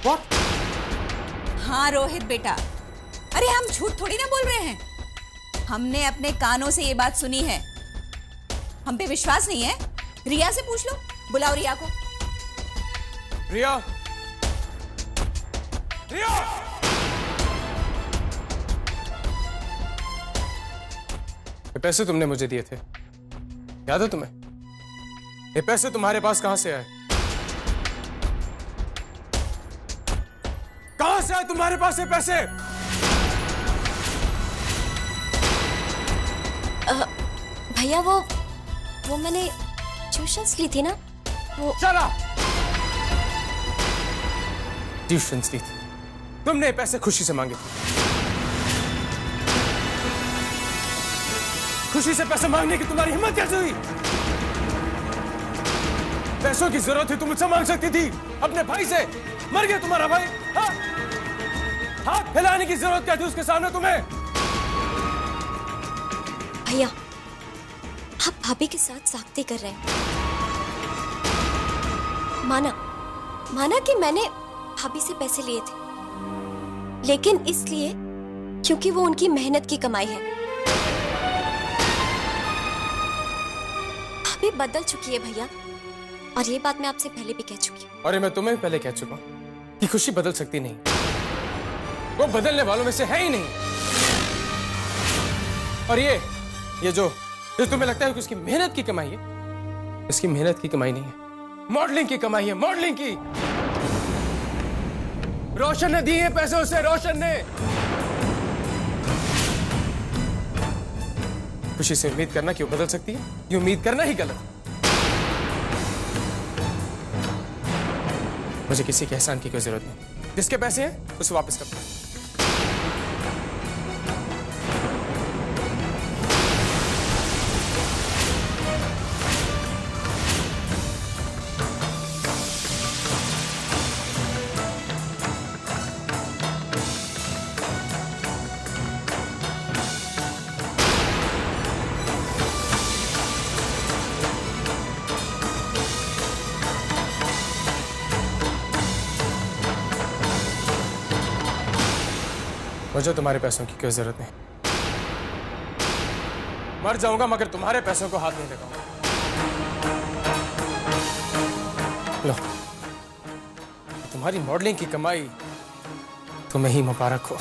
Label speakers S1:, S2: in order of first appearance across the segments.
S1: What?
S2: हाँ रोहित बेटा, अरे हम झूठ थोड़ी ना बोल रहे हैं। हमने अपने कानों से ये बात सुनी है। हम पे विश्वास नहीं है? रिया से पूछ लो, बुलाओ रिया को।
S1: रिया, रिया! ये पैसे तुमने मुझे दिए थे, याद है तुम्हें? ये पैसे तुम्हारे पास कहां से आए? कहां से आए तुम्हारे पास ये पैसे?
S3: भैया वो मैंने ट्यूशन्स ली थी ना, वो।
S1: चला ट्यूशन्स ली थी तुमने, ये पैसे खुशी से मांगे थे। खुशी से पैसे मांगने की तुम्हारी हिम्मत कैसे हुई? पैसों की जरूरत थी, तुम मुझसे मांग सकती थी, अपने भाई से। मर गया तुम्हारा भाई, हाँ? हाथ फैलाने की जरूरत क्या थी उसके सामने तुम्हें?
S3: भैया आप भाभी के साथ साख्ती कर रहे हैं। माना कि मैंने भाभी से पैसे लिए थे, लेकिन इसलिए क्योंकि वो उनकी मेहनत की कमाई है। भाभी बदल चुकी है भैया, और ये बात मैं आपसे पहले भी कह चुकी हूँ।
S1: अरे मैं तुम्हें भी पहले कह चुका हूं कि खुशी बदल सकती नहीं, वो बदलने वालों में से है ही नहीं। और ये जो तुम्हें लगता है कि उसकी मेहनत की कमाई है, इसकी मेहनत की कमाई नहीं है, मॉडलिंग की कमाई है, मॉडलिंग की। रोशन ने दिए पैसे उसे, रोशन ने। खुशी से उम्मीद करना कि वो बदल सकती है, ये उम्मीद करना ही गलत है। मुझे किसी के एहसान की कोई जरूरत नहीं, जिसके पैसे हैं उसे वापस कर दो। मुझे तुम्हारे पैसों की कोई जरूरत नहीं, मर जाऊंगा मगर तुम्हारे पैसों को हाथ नहीं लगाऊंगा। लो, तुम्हारी मॉडलिंग की कमाई तुम्हें ही मुबारक हो।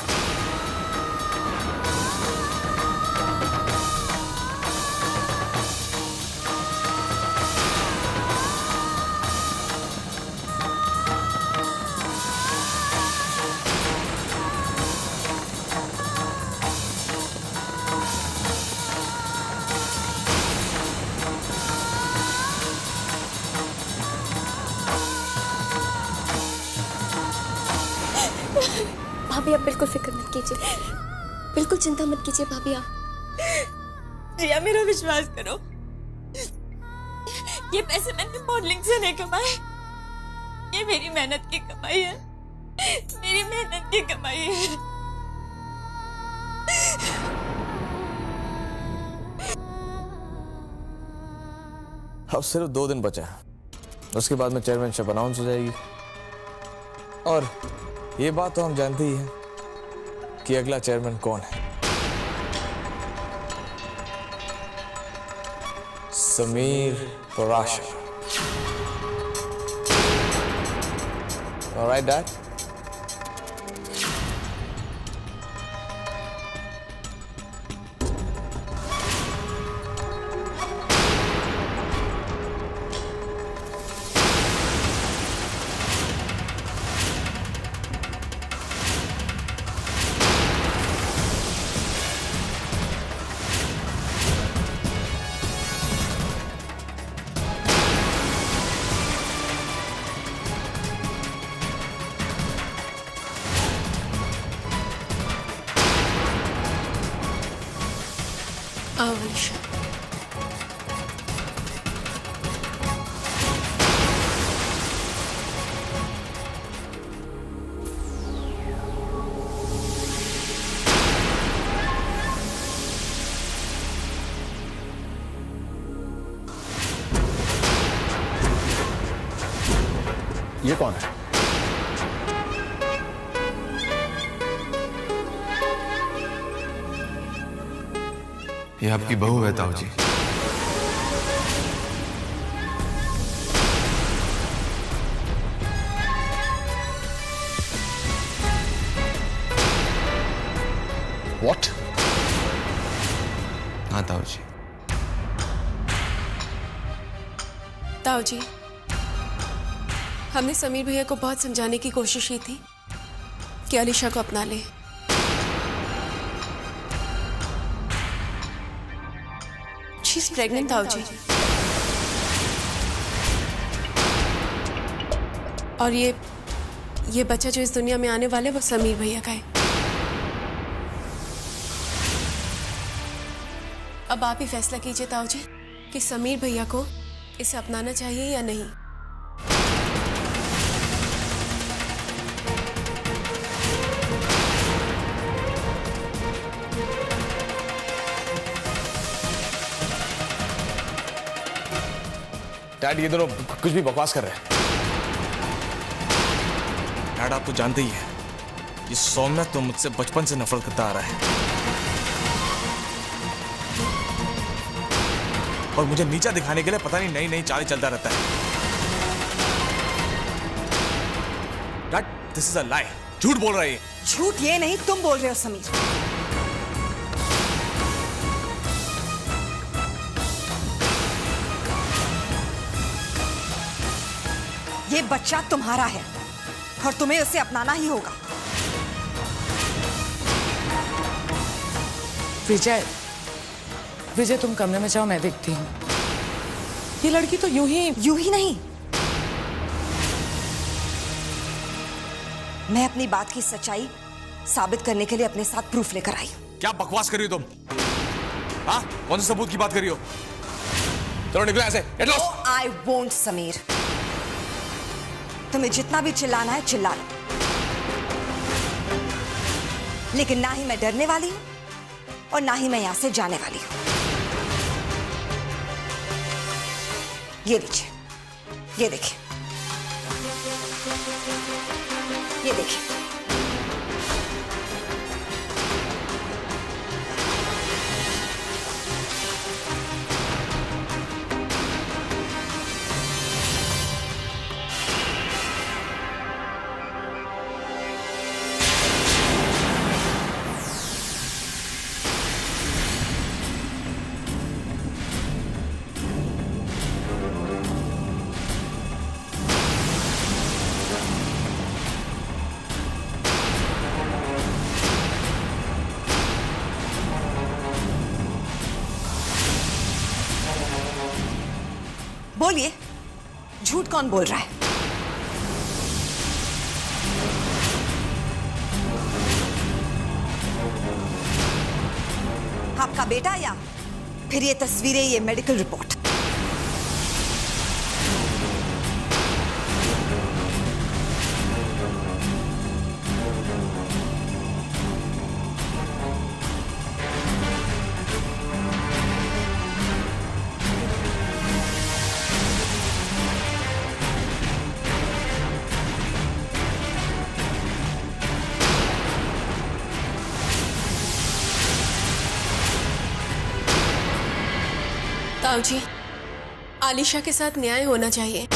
S3: भाभी आप बिल्कुल फिक्र मत कीजिए, बिल्कुल चिंता मत कीजिए भाभी आप।
S2: रिया मेरा विश्वास करो, ये पैसे मैंने मॉडलिंग से नहीं कमाए, ये मेरी मेहनत की कमाई है, मेरी मेहनत की कमाई है।
S4: अब सिर्फ 2 दिन बचा है, उसके बाद में चेयरमैनशिप अनाउंस हो जाएगी। और ये बात तो हम जानते ही हैं कि अगला चेयरमैन कौन है। समीर पराशर। Alright dad.
S3: आओ अलीशा।
S5: ये कौन है?
S4: ये आपकी बहू है ताऊ जी।
S5: What?
S4: हाँ ताऊ जी।
S6: ताऊ जी, हमने समीर भैया को बहुत समझाने की कोशिश की थी कि अलीशा को अपना ले। शी इज प्रेग्नेंट ताऊ जी। और ये बच्चा जो इस दुनिया में आने वाला है वो समीर भैया का है। अब आप ही फैसला कीजिए ताऊ जी कि समीर भैया को इसे अपनाना चाहिए या नहीं।
S4: डैड ये दोनों कुछ भी बकवास कर रहे हैं। डैड आप तो जानते ही हैं ये सोमनाथ तो मुझसे बचपन से नफरत करता आ रहा है और मुझे नीचा दिखाने के लिए पता नहीं नई नई चालें चलता रहता है। डैड दिस इज अ लाई। झूठ बोल रहा है ये।
S7: झूठ ये नहीं तुम बोल रहे हो समीर। ये बच्चा तुम्हारा है और तुम्हें उसे अपनाना ही होगा।
S8: विजय, विजय तुम कमरे में जाओ, मैं देखती हूँ। ये लड़की तो यूं ही
S7: नहीं, मैं अपनी बात की सच्चाई साबित करने के लिए अपने साथ प्रूफ लेकर आई हूं।
S4: क्या बकवास कर रही हो तुम? हाँ कौन से सबूत की बात कर रही हो? चलो निकलो ऐसे।
S7: I won't Sameer. तुम्हें जितना भी चिल्लाना है चिल्ला लो, लेकिन ना ही मैं डरने वाली हूं और ना ही मैं यहां से जाने वाली हूं। ये लीजिए, ये देखिए, ये देखिए। बोलिए, झूठ कौन बोल रहा है? आपका बेटा या फिर ये तस्वीरें, ये मेडिकल रिपोर्ट?
S6: ताऊ जी, आलिशा के साथ न्याय होना चाहिए।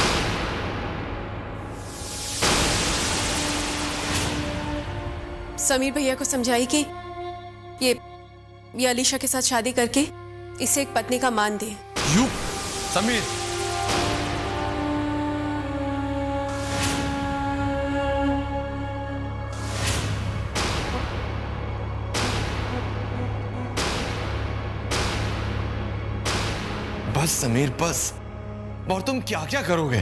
S6: समीर भैया को समझाई कि ये आलिशा के साथ शादी करके इसे एक पत्नी का मान दे।
S4: यू समीर,
S5: बस समीर बस। और तुम क्या क्या करोगे?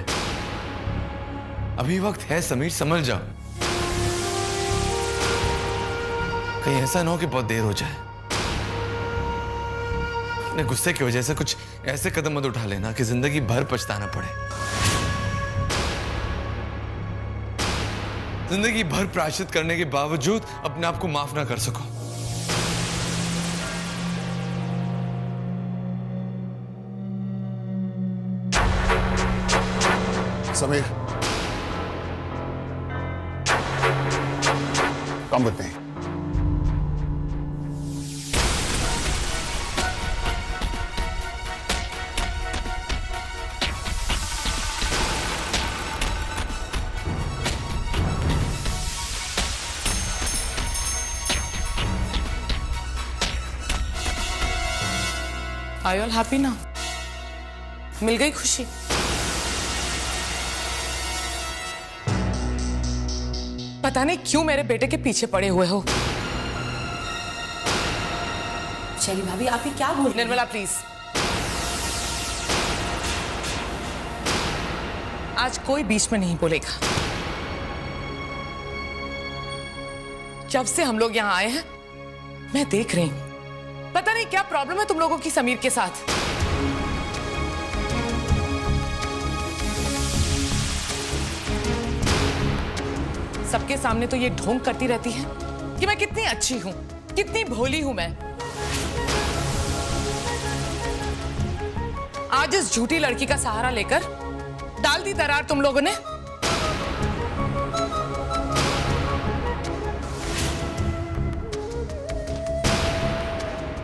S5: अभी वक्त है समीर, समझ जाओ। कहीं ऐसा ना हो कि बहुत देर हो जाए। अपने गुस्से की वजह से कुछ ऐसे कदम मत उठा लेना कि जिंदगी भर पछताना पड़े। जिंदगी भर प्रायश्चित करने के बावजूद अपने आप को माफ ना कर सको।
S9: Sameer, come with me.
S8: I all happy ना? मिल गई खुशी? पता नहीं क्यों मेरे बेटे के पीछे पड़े हुए हो।
S7: शैली भाभी आप ये क्या बोल रही हैं?
S8: निर्मला प्लीज, आज कोई बीच में नहीं बोलेगा। जब से हम लोग यहाँ आए हैं मैं देख रही हूं, पता नहीं क्या प्रॉब्लम है तुम लोगों की समीर के साथ। सबके सामने तो ये ढोंग करती रहती है कि मैं कितनी अच्छी हूं, कितनी भोली हूं मैं। आज इस झूठी लड़की का सहारा लेकर डाल दी दरार तुम लोगों ने।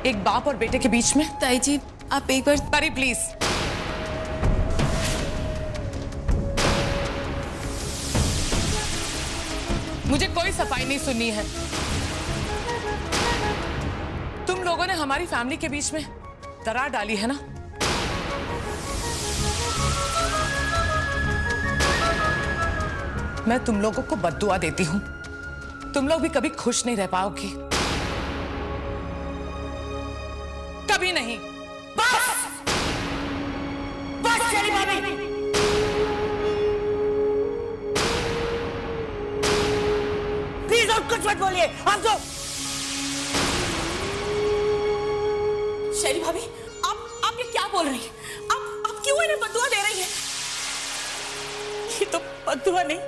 S8: एक बाप और बेटे के बीच में।
S6: ताई जी आप एक बार
S8: परी प्लीज, मुझे कोई सफाई नहीं सुननी है। तुम लोगों ने हमारी फैमिली के बीच में दरार डाली है ना। मैं तुम लोगों को बद्दुआ देती हूं, तुम लोग भी कभी खुश नहीं रह पाओगी, कभी नहीं।
S7: बस बस शैली भाभी, प्लीज और कुछ मत बोलिए। आप तो
S8: शैली भाभी आप ये क्या बोल रही हैं? आप क्यों इन्हें बद्दुआ दे रही हैं? ये तो बद्दुआ नहीं,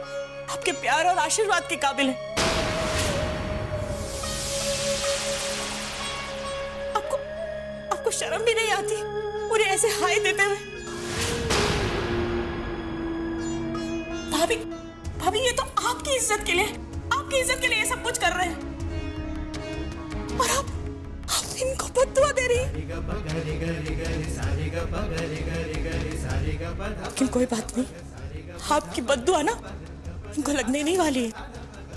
S8: आपके प्यार और आशीर्वाद के काबिल है। आपको शर्म भी नहीं आती उन्हें ऐसे हाय देते हुए? भाभी भाभी ये तो आपकी इज्जत के लिए ये सब कुछ कर रहे हैं, और आप इनको बद्दुआ दे रही हैं। लेकिन कोई बात नहीं, आपकी बद्दुआ ना इनको लगने नहीं वाली है,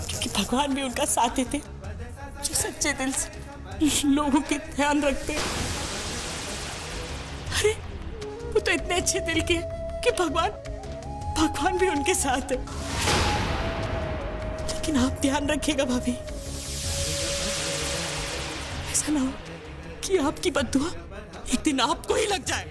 S8: क्योंकि भगवान भी उनका साथ देते जो सच्चे दिल से लोगों के ध्यान रखते हैं। अरे वो तो इतने अच्छे दिल के कि भगवान भी उनके साथ है। लेकिन आप ध्यान रखिएगा भाभी, ऐसा ना हो कि आपकी बद्दुआ एक दिन आपको ही लग जाए।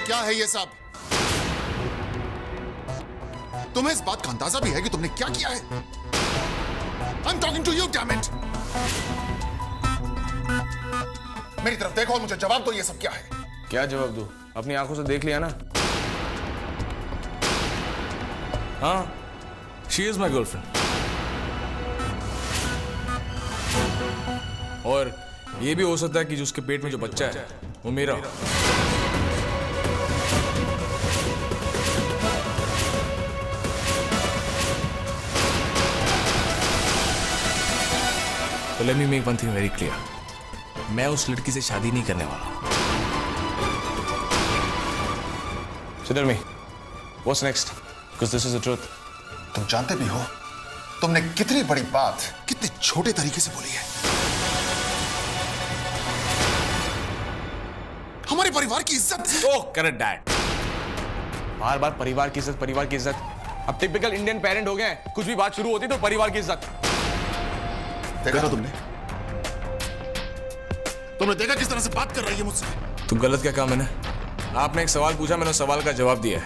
S9: क्या है ये सब? तुम्हें इस बात का अंदाजा भी है कि तुमने क्या किया है? I'm talking to you, damn it! मेरी तरफ देखो और मुझे जवाब दो, ये सब क्या है?
S4: क्या जवाब दूं? अपनी आंखों से देख लिया ना। हाँ, शी इज माई गर्लफ्रेंड। और ये भी हो सकता है कि जो उसके पेट में जो बच्चा है वो मेरा हो। तो let me make one thing very clear, मैं उस लड़की से शादी नहीं करने वाला। So tell me, what's next? Because this is the truth.
S9: तुम जानते भी हो तुमने कितनी बड़ी बात कितने छोटे तरीके से बोली है। हमारे परिवार की इज्जत।
S4: Oh, correct that. बार बार परिवार की इज्जत। अब टिपिकल इंडियन पेरेंट हो गए, कुछ भी बात शुरू होती तो परिवार की इज्जत।
S9: देखा ना तुमने देखा किस तरह से बात कर रही है मुझसे।
S4: तो गलत क्या कहा मैंने? आपने एक सवाल पूछा, मैंने उस सवाल का जवाब दिया है।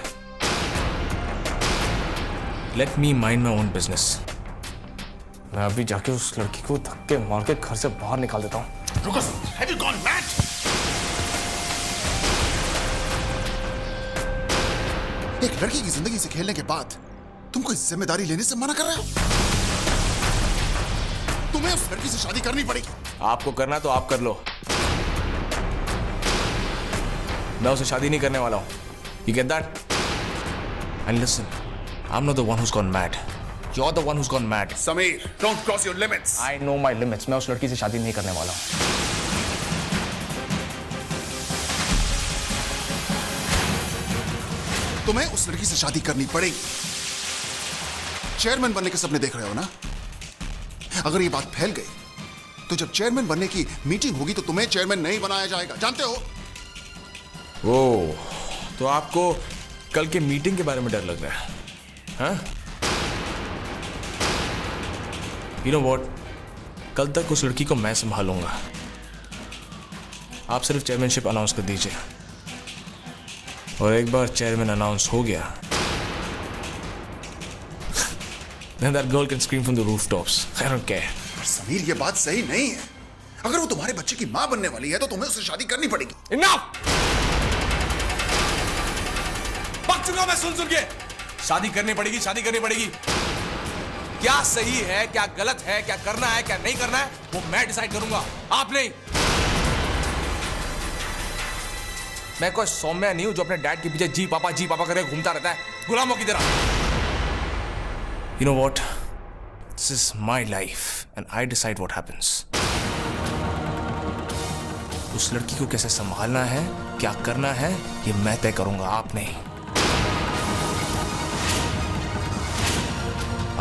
S4: Let me mind my own business. मैं अभी जाके उस लड़की को धक्के मार के घर से बाहर निकाल देता हूँ।
S9: रुको, have you gone mad? एक लड़की की जिंदगी से खेलने के बाद तुम कोई जिम्मेदारी लेने से मना कर रहे हो? तुम्हें उस लड़की से शादी करनी पड़ेगी।
S4: आपको करना तो आप कर लो, मैं उसे शादी नहीं करने वाला हूं। You get that? And listen, I'm not the one who's gone mad. You're the one who's gone mad.
S9: Sameer, don't cross your limits.
S4: I know my limits. मैं उस लड़की से शादी नहीं करने वाला हूं।
S9: तुम्हें उस लड़की से शादी करनी पड़ेगी। चेयरमैन बनने के सपने देख रहे हो ना? अगर ये बात फैल गई तो जब चेयरमैन बनने की मीटिंग होगी तो तुम्हें चेयरमैन नहीं बनाया जाएगा, जानते हो?
S4: ओ, तो आपको कल के मीटिंग के बारे में डर लग रहा है, हाँ? You know what? कल तक उस लड़की को मैं संभालूंगा। आप सिर्फ चेयरमैनशिप अनाउंस कर दीजिए, और एक बार चेयरमैन अनाउंस हो गया, then that girl can scream from the rooftops. I don't care.
S9: पर समीर, ये बात सही नहीं है। अगर वो तुम्हारे बच्चे की मां बनने वाली है तो तुम्हें उससे शादी करनी पड़ेगी।
S4: Enough! पक चुका मैं सुन के। शादी करनी पड़ेगी, शादी करनी पड़ेगी। क्या सही है, क्या गलत है, क्या करना है, क्या नहीं करना है, वो मैं डिसाइड करूंगा, आप नहीं। मैं कोई सौम्या नहीं हूं जो अपने डैड के पीछे जी पापा करके घूमता रहता है गुलामों की तरह। You know what? This is my life and I decide what happens. उस लड़की को कैसे संभालना है, क्या करना है, ये मैं तय करूंगा, आप नहीं।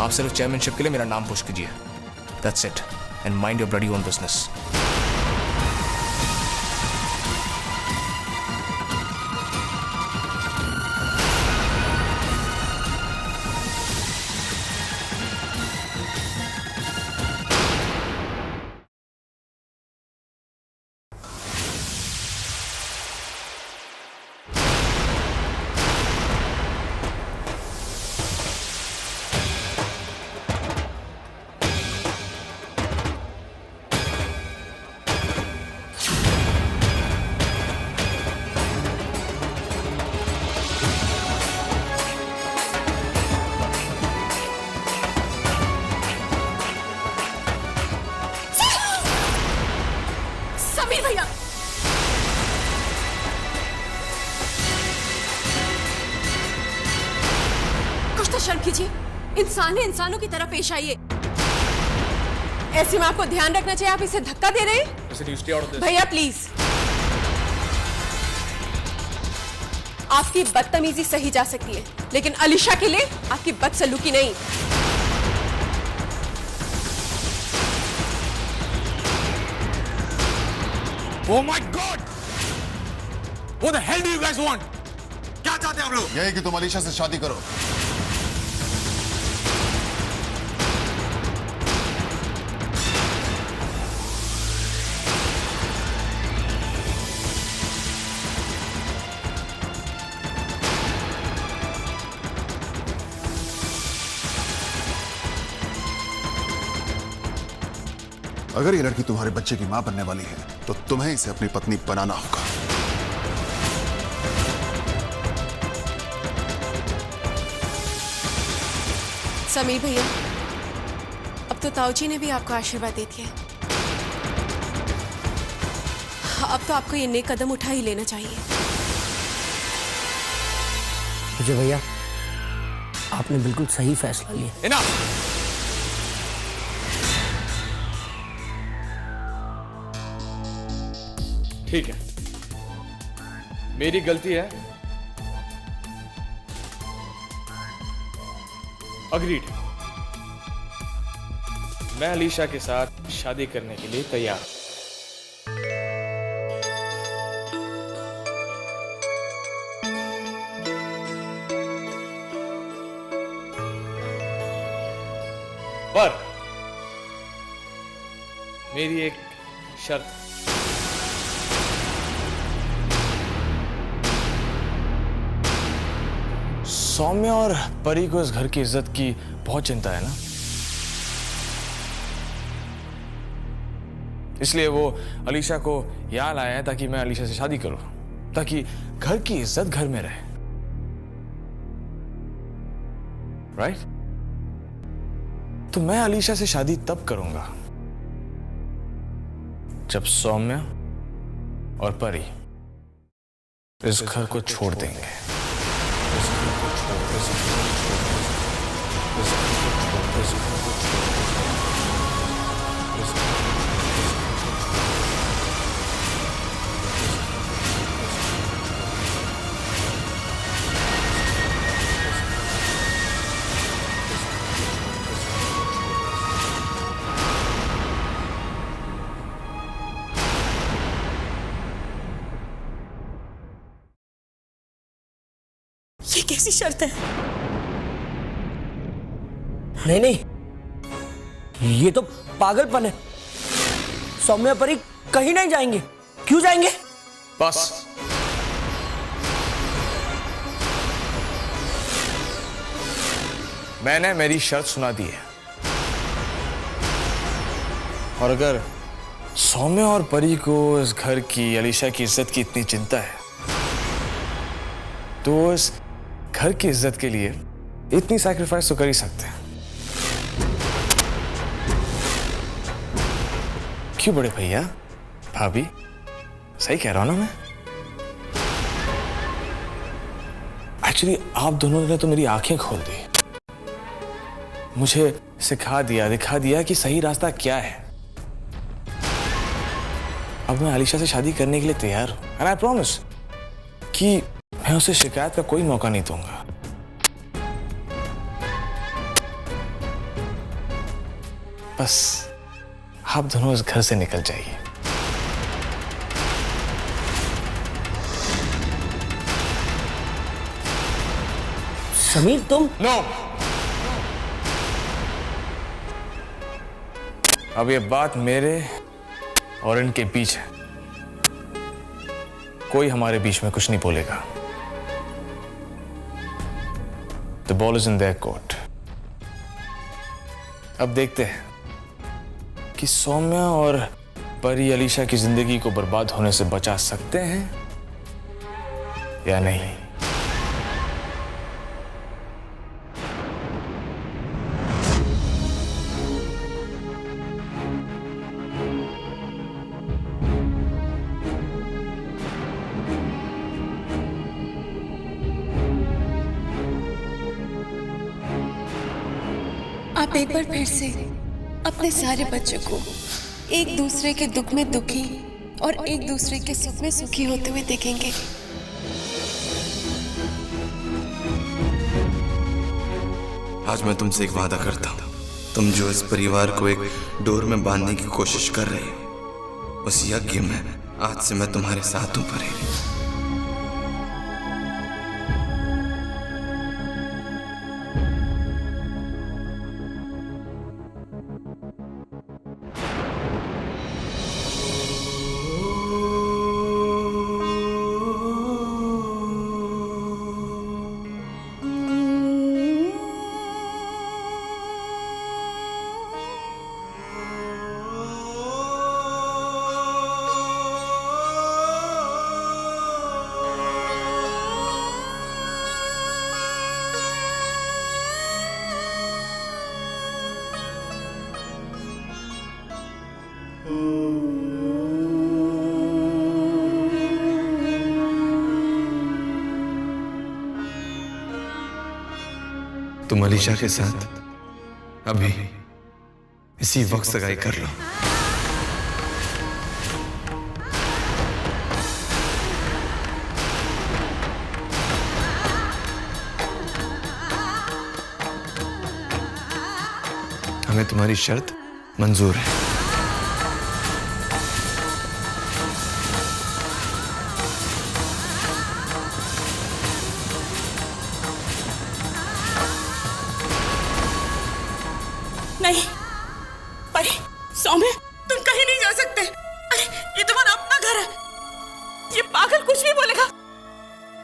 S4: आप सिर्फ चेयरमैनशिप के लिए मेरा नाम पुश कीजिए। That's it. And mind your bloody own business.
S6: Sameer भैया, कुछ तो शर्म कीजिए। इंसान है, इंसानों की तरह पेश आइए। ऐसे में आपको ध्यान रखना चाहिए, आप इसे धक्का दे रहे हैं। भैया प्लीज, आपकी बदतमीजी सही जा सकती है, लेकिन अलीशा के लिए आपकी बदसलूकी नहीं।
S4: Oh my God! What the hell do you guys want? क्या चाहते हैं आप लोग?
S9: यही कि तुम अलीशा से शादी करो। अगर ये लड़की तुम्हारे बच्चे की मां बनने वाली है तो तुम्हें इसे अपनी पत्नी बनाना होगा।
S6: समीर भैया, अब तो ताऊजी ने भी आपको आशीर्वाद दे दिया है। अब तो आपको ये नेक कदम उठा ही लेना चाहिए।
S10: विजय भैया, आपने बिल्कुल सही फैसला लिया।
S4: Enough! ठीक है, मेरी गलती है। अग्रीड। मैं अलीशा के साथ शादी करने के लिए तैयार हूं। पर मेरी एक शर्त। सौम्या और परी को इस घर की इज्जत की बहुत चिंता है ना, इसलिए वो अलीशा को यहाँ लाया है ताकि मैं अलीशा से शादी करूं, ताकि घर की इज्जत घर में रहे। राइट? तो मैं अलीशा से शादी तब करूंगा जब सौम्या और परी इस घर को छोड़ देंगे।
S8: ये कैसी शर्त है?
S10: नहीं नहीं, ये तो पागलपन है। सौम्या परी कहीं नहीं जाएंगे। क्यों जाएंगे?
S4: बस मैंने मेरी शर्त सुना दी है, और अगर सौम्या और परी को इस घर की, अलीशा की इज्जत की इतनी चिंता है, तो इस घर की इज्जत के लिए इतनी सैक्रिफाइस तो कर ही सकते हैं। क्यों बड़े भैया, भाभी, सही कह रहा हूं ना मैं? एक्चुअली आप दोनों ने तो मेरी आंखें खोल दी, मुझे सिखा दिया, दिखा दिया कि सही रास्ता क्या है। अब मैं अलीशा से शादी करने के लिए तैयार हूं, एंड आई प्रॉमिस कि मैं उसे शिकायत का कोई मौका नहीं दूंगा। बस आप दोनों इस घर से निकल जाइए।
S10: समीर तुम
S4: नो, अब ये बात मेरे और इनके बीच है, कोई हमारे बीच में कुछ नहीं बोलेगा। The ball is in their court. अब देखते हैं कि सौम्या और परी अलीशा की जिंदगी को बर्बाद होने से बचा सकते हैं या नहीं।
S6: आप एक बार फिर से अपने सारे बच्चों को एक दूसरे के दुख में दुखी और एक दूसरे के सुख में सुखी होते हुए देखेंगे।
S5: आज मैं तुमसे एक वादा करता हूँ, तुम जो इस परिवार को एक डोर में बांधने की कोशिश कर रहे हो, उस यज्ञ में आज से मैं तुम्हारे साथ हूँ परी। तुम अलीशा के साथ अभी इसी वक्त सगाई कर लो। हमें तुम्हारी शर्त मंजूर है।
S8: नहीं परी, सौम्या, तुम कहीं नहीं जा सकते। अरे ये तुम्हारा अपना घर है। ये पागल कुछ भी बोलेगा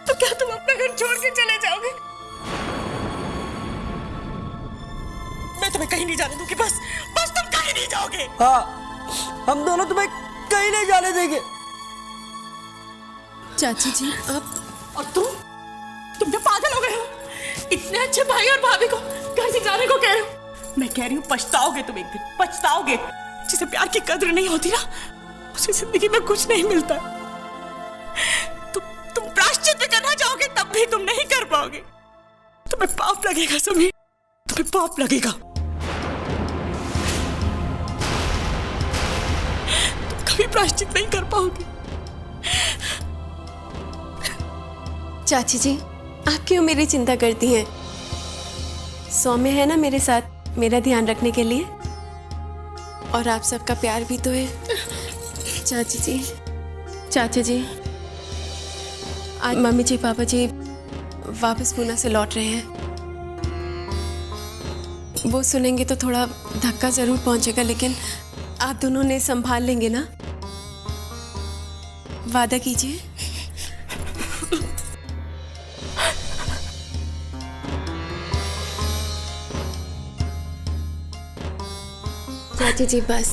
S8: तो क्या तुम अपना घर छोड़ के चले जाओगे? मैं तुम्हें कहीं नहीं जाने दूंगी। बस बस तुम कहीं नहीं जाओगे।
S10: हाँ, हम दोनों तुम्हें कहीं नहीं जाने देंगे।
S6: चाची जी आप
S8: और तुम तो पागल हो गए हो। इतने अच्छे भाई और भाभी को घर से जाने को कह रहे हो। मैं कह रही हूँ पछताओगे तुम, एक दिन पछताओगे। जिसे प्यार की कद्र नहीं होती ना, उसे जिंदगी में कुछ नहीं मिलता। तुम प्रायश्चित भी करना चाहोगे तब भी तुम नहीं कर पाओगे। तुम्हें पाप लगेगा समीर, तुम्हें पाप लगेगा। तुम कभी प्रायश्चित नहीं कर पाओगे।
S6: चाची जी आप क्यों मेरी चिंता करती हैं? सौम्य है ना मेरे साथ, मेरा ध्यान रखने के लिए, और आप सबका प्यार भी तो है। चाची जी, चाचा जी, आज मम्मी जी पापा जी वापस पूना से लौट रहे हैं। वो सुनेंगे तो थोड़ा धक्का जरूर पहुंचेगा, लेकिन आप दोनों ने संभाल लेंगे ना? वादा कीजिए। चाची जी बस।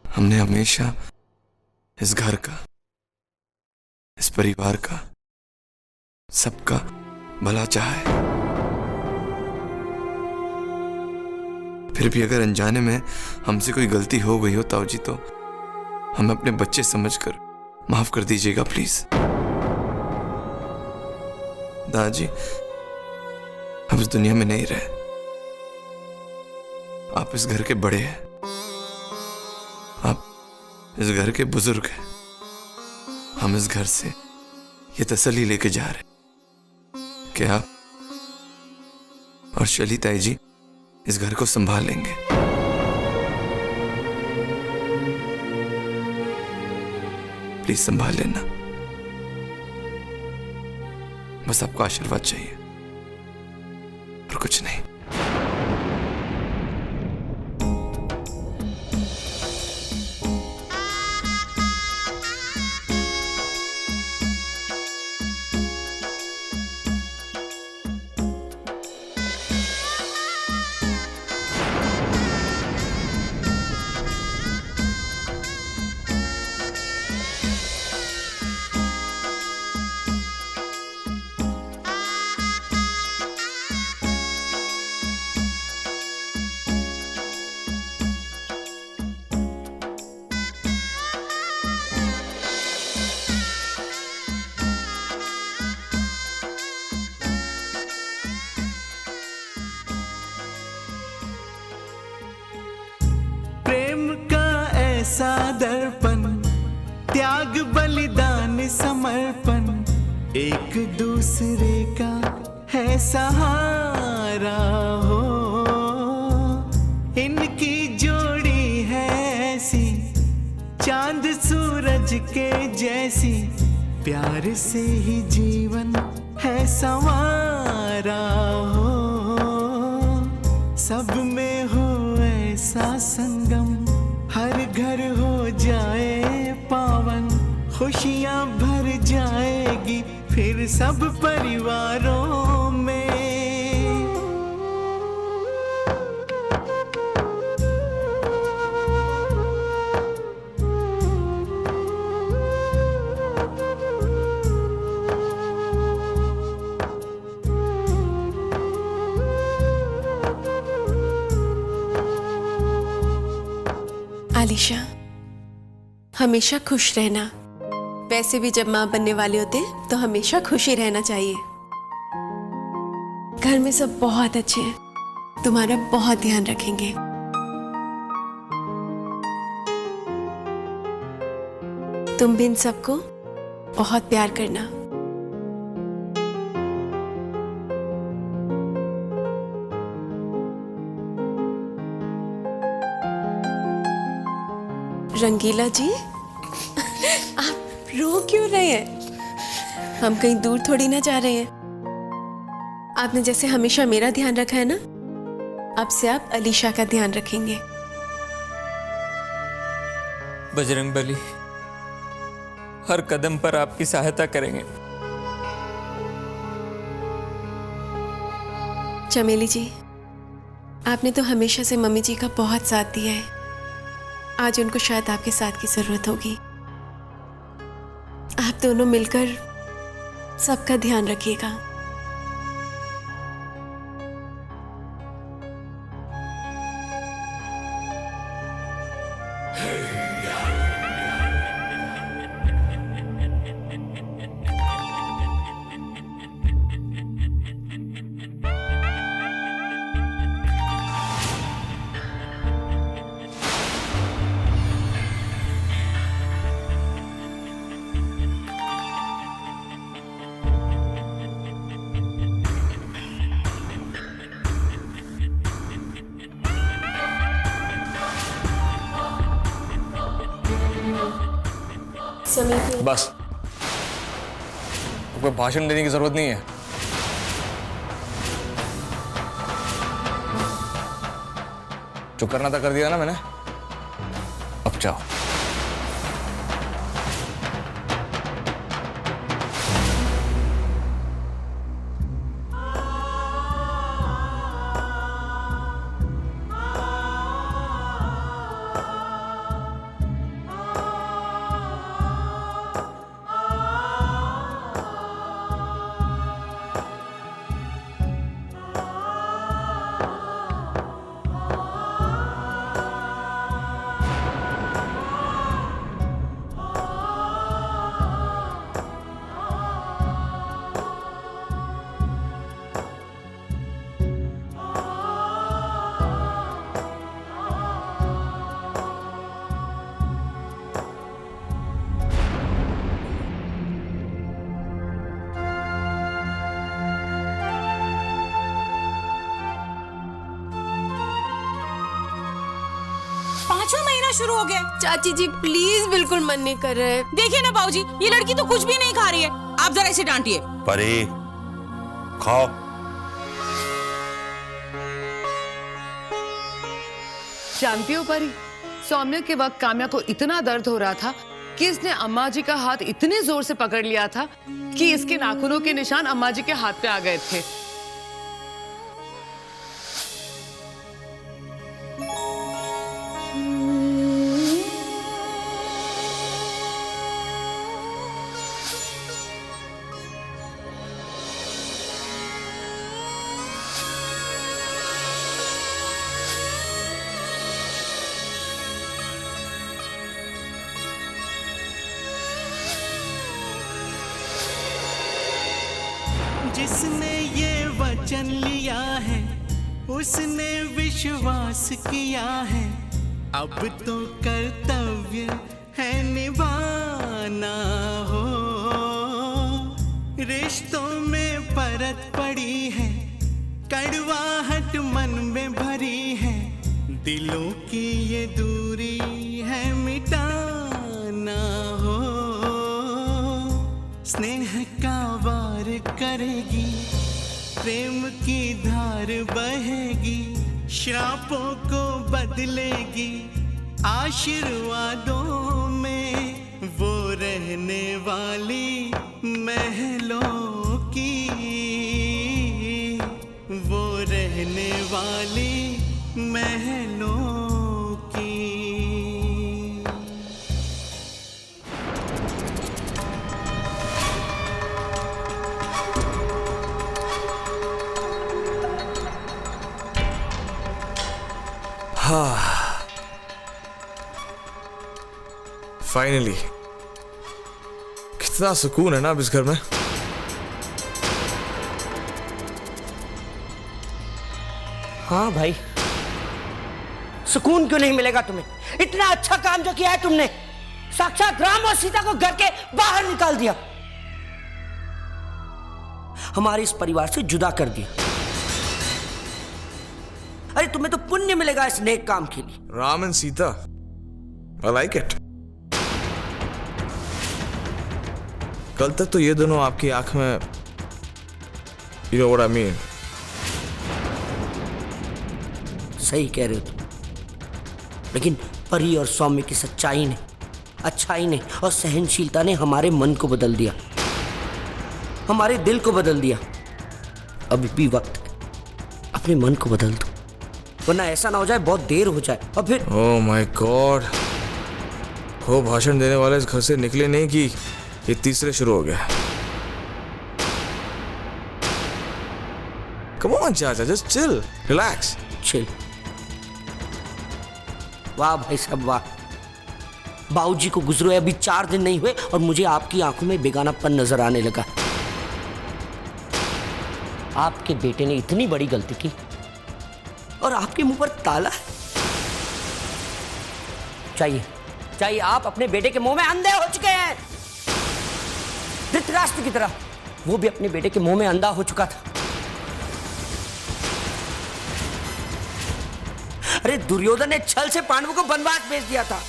S5: हमने हमेशा इस घर का, इस परिवार का, सबका भला चाहा है। फिर भी अगर अनजाने में हमसे कोई गलती हो गई हो ताऊ जी, तो हमें अपने बच्चे समझकर माफ कर दीजिएगा प्लीज। दादाजी हम इस दुनिया में नहीं रहे, आप इस घर के बड़े हैं, आप इस घर के बुजुर्ग हैं। हम इस घर से ये तसल्ली लेके जा रहे कि आप और शली ताई जी इस घर को संभाल लेंगे। प्लीज संभाल लेना, बस आपको आशीर्वाद चाहिए और कुछ नहीं।
S11: ऐसा दर्पण, त्याग बलिदान समर्पण, एक दूसरे का है सहारा हो। इनकी जोड़ी है ऐसी, चांद सूरज के जैसी, प्यार से ही जीवन है संवारा हो। सब में हो ऐसा संगम, हर घर हो जाए पावन, खुशियां भर जाएगी फिर सब परिवारों में।
S6: आलिशा, हमेशा खुश रहना। वैसे भी जब माँ बनने वाले होते तो हमेशा खुश ही रहना चाहिए। घर में सब बहुत अच्छे हैं, तुम्हारा बहुत ध्यान रखेंगे। तुम भी इन सबको बहुत प्यार करना। रंगीला जी, आप रो क्यों रहे हैं? हम कहीं दूर थोड़ी ना जा रहे हैं। आपने जैसे हमेशा मेरा ध्यान रखा है ना, अब से आप अलीशा का ध्यान रखेंगे।
S12: बजरंगबली हर कदम पर आपकी सहायता करेंगे।
S6: चमेली जी, आपने तो हमेशा से मम्मी जी का बहुत साथ दिया है। आज उनको शायद आपके साथ की जरूरत होगी। आप दोनों मिलकर सबका ध्यान रखिएगा। समीर
S4: बस, कोई भाषण देने की जरूरत नहीं है। जो करना था कर दिया ना मैंने, अब जाओ।
S8: पांचवा महीना शुरू हो गया।
S6: चाची जी प्लीज बिल्कुल मन नहीं कर रहे।
S8: देखिए ना बाबूजी, ये लड़की तो कुछ भी नहीं खा रही है। आप जरा इसे डांटिए।
S13: परी, खाओ।
S14: जानती हो परी, सौम्य के वक्त काम्या को इतना दर्द हो रहा था कि इसने अम्मा जी का हाथ इतने जोर से पकड़ लिया था कि इसके नाखूनों के निशान अम्मा जी के हाथ पे आ गए थे।
S11: जिसने ये वचन लिया है उसने विश्वास किया है, अब तो कर्तव्य है निभाना हो। रिश्तों में परत पड़ी है, कड़वाहट मन में भरी है, दिलों की ये दूरी है मिटाना हो। स्नेह का वार करेगी, प्रेम की धार बहेगी, श्रापों को बदलेगी आशीर्वादों में, वो रहने वाली महलों की, वो रहने वाली महलों की।
S4: फाइनली, कितना सुकून है ना अब इस घर में।
S10: हाँ भाई, सुकून क्यों नहीं मिलेगा तुम्हें? इतना अच्छा काम जो किया है तुमने, साक्षात राम और सीता को घर के बाहर निकाल दिया, हमारे इस परिवार से जुदा कर दिया। अरे तुम्हें तो पुण्य मिलेगा इस नेक काम के लिए।
S4: Ram and Sita, I like it. कल तक तो ये दोनों आपकी आंख में, you know what I mean?
S10: सही कह रहे हो तुम, लेकिन परी और सौम्य की सच्चाई ने, अच्छाई ने और सहनशीलता ने हमारे मन को बदल दिया, हमारे दिल को बदल दिया। अभी भी वक्त है, अपने मन को बदल दो, वरना ऐसा ना हो जाए बहुत देर हो जाए और फिर।
S4: ओह माय गॉड, वो भाषण देने वाले इस घर से निकले नहीं कि ये तीसरे शुरू हो गया। Come on, चाचा, just chill, relax.
S10: Chill. वाह भाई साहब वाह, बाबूजी को गुजरे अभी 4 दिन नहीं हुए और मुझे आपकी आंखों में बेगानापन नजर आने लगा। आपके बेटे ने इतनी बड़ी गलती की और आपके मुंह पर ताला है। चाहिए आप अपने बेटे के मुंह में अंधे हो चुके हैं, धृतराष्ट्र की तरह। वो भी अपने बेटे के मुंह में अंधा हो चुका था। अरे दुर्योधन ने छल से पांडवों को वनवास भेज दिया था,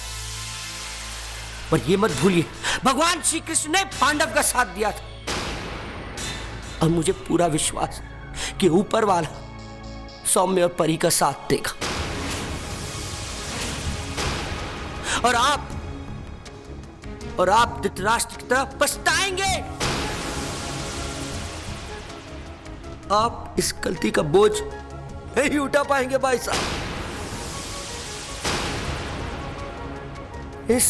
S10: पर ये मत भूलिए, भगवान श्री कृष्ण ने पांडव का साथ दिया था और मुझे पूरा विश्वास कि ऊपर वाला सौम्य और परी का साथ देगा। और आप धृतराष्ट्र की तरह पछताएंगे। आप इस गलती का बोझ नहीं उठा पाएंगे भाई साहब। इस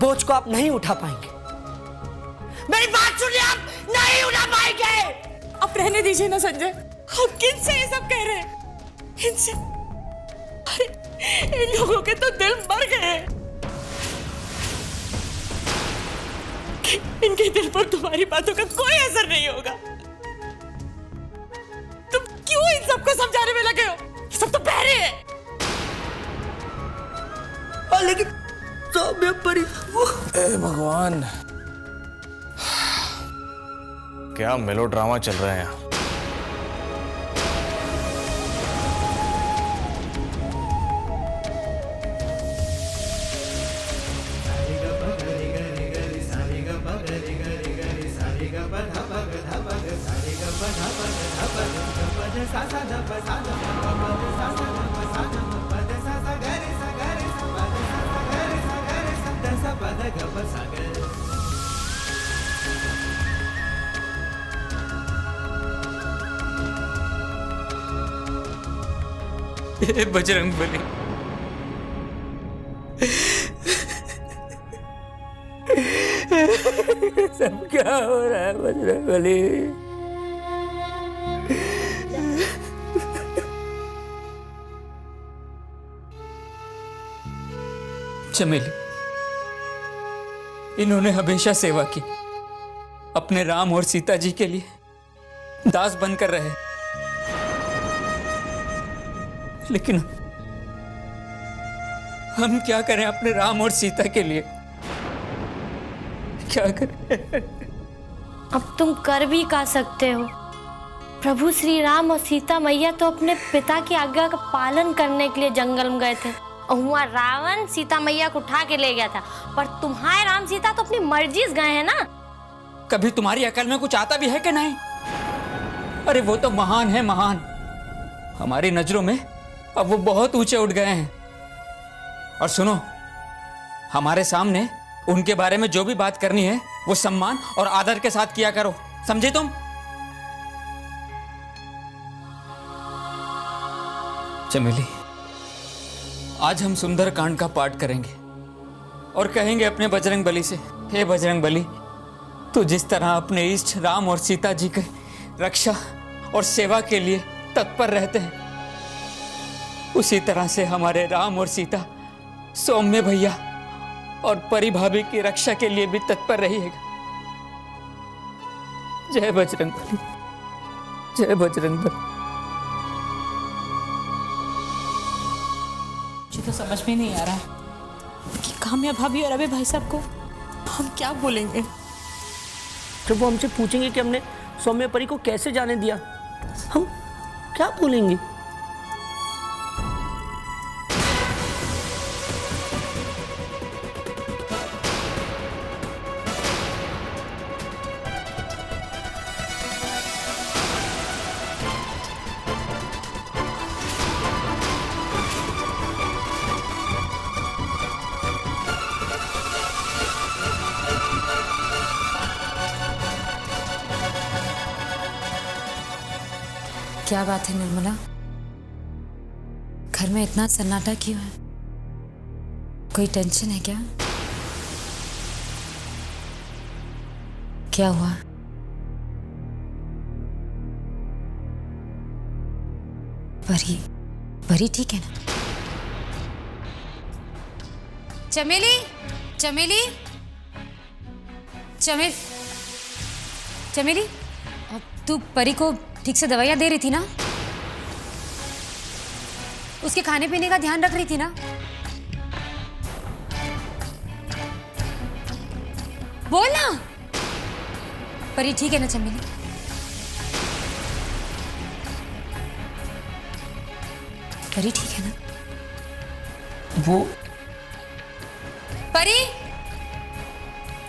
S10: बोझ को आप नहीं उठा पाएंगे। मेरी बात सुनिए, आप नहीं उठा पाएंगे।
S8: आप रहने दीजिए ना संजय, आप किनसे ये सब कह रहे हैं? इनसे? अरे इन लोगों के तो दिल मर गए हैं। इनके दिल पर तुम्हारी बातों का कोई असर नहीं होगा। तुम क्यों इन सबको समझाने में लगे हो? ये सब तो बहरे हैं।
S10: लेकिन सौम्य परी,
S4: ए भगवान, क्या मेलोड्रामा चल रहा है यहाँ।
S12: हे बजरंग बली, सब क्या हो रहा है बजरंग बली? चमेली, इन्होंने हमेशा सेवा की, अपने राम और सीता जी के लिए दास बनकर रहे, लेकिन हम क्या करें अपने राम और सीता के लिए? क्या करें?
S15: अब तुम कर भी क्या सकते हो? प्रभु श्री राम और सीता मैया तो अपने पिता की आज्ञा का पालन करने के लिए जंगल में गए थे और वहाँ रावण सीता मैया को उठा के ले गया था, पर तुम्हारे राम सीता तो अपनी मर्जी से गए हैं ना।
S12: कभी तुम्हारी अकल में कुछ आता भी है कि नहीं? अरे वो तो महान है, महान। हमारी नजरों में अब वो बहुत ऊंचे उठ गए हैं। और सुनो, हमारे सामने उनके बारे में जो भी बात करनी है वो सम्मान और आदर के साथ किया करो, समझे तुम? चमेली, आज हम सुंदर कांड का पाठ करेंगे और कहेंगे अपने बजरंग बली से, हे बजरंग बली, तू जिस तरह अपने इष्ट राम और सीता जी के रक्षा और सेवा के लिए तत्पर रहते हैं, उसी तरह से हमारे राम और सीता, सौम्य भैया और परी भाभी की रक्षा के लिए भी तत्पर रहिएगा। जय बजरंग बली, जय बजरंग बली।
S8: मुझे तो समझ में नहीं आ रहा कि काम्या भाभी और अबे भाई साहब को हम क्या बोलेंगे।
S10: जब वो हमसे पूछेंगे कि हमने सौम्य परी को कैसे जाने दिया, हम क्या बोलेंगे?
S16: क्या बात है निर्मला, घर में इतना सन्नाटा क्यों है? कोई टेंशन है क्या? क्या हुआ? परी, परी ठीक है ना? चमेली, चमेली, चमेली, तू परी को ठीक से दवाइयां दे रही थी ना? उसके खाने पीने का ध्यान रख रही थी ना? बोल ना। परी ठीक है ना चमेली? परी ठीक है ना?
S12: वो
S2: परी,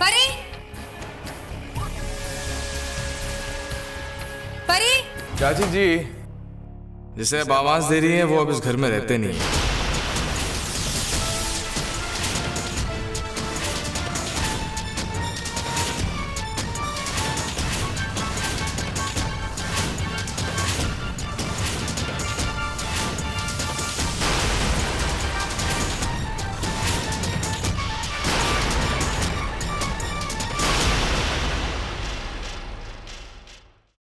S2: परी, परी।
S4: चाची जी जिसे आप आवाज दे रही हैं वो अब इस घर में रहते नहीं है।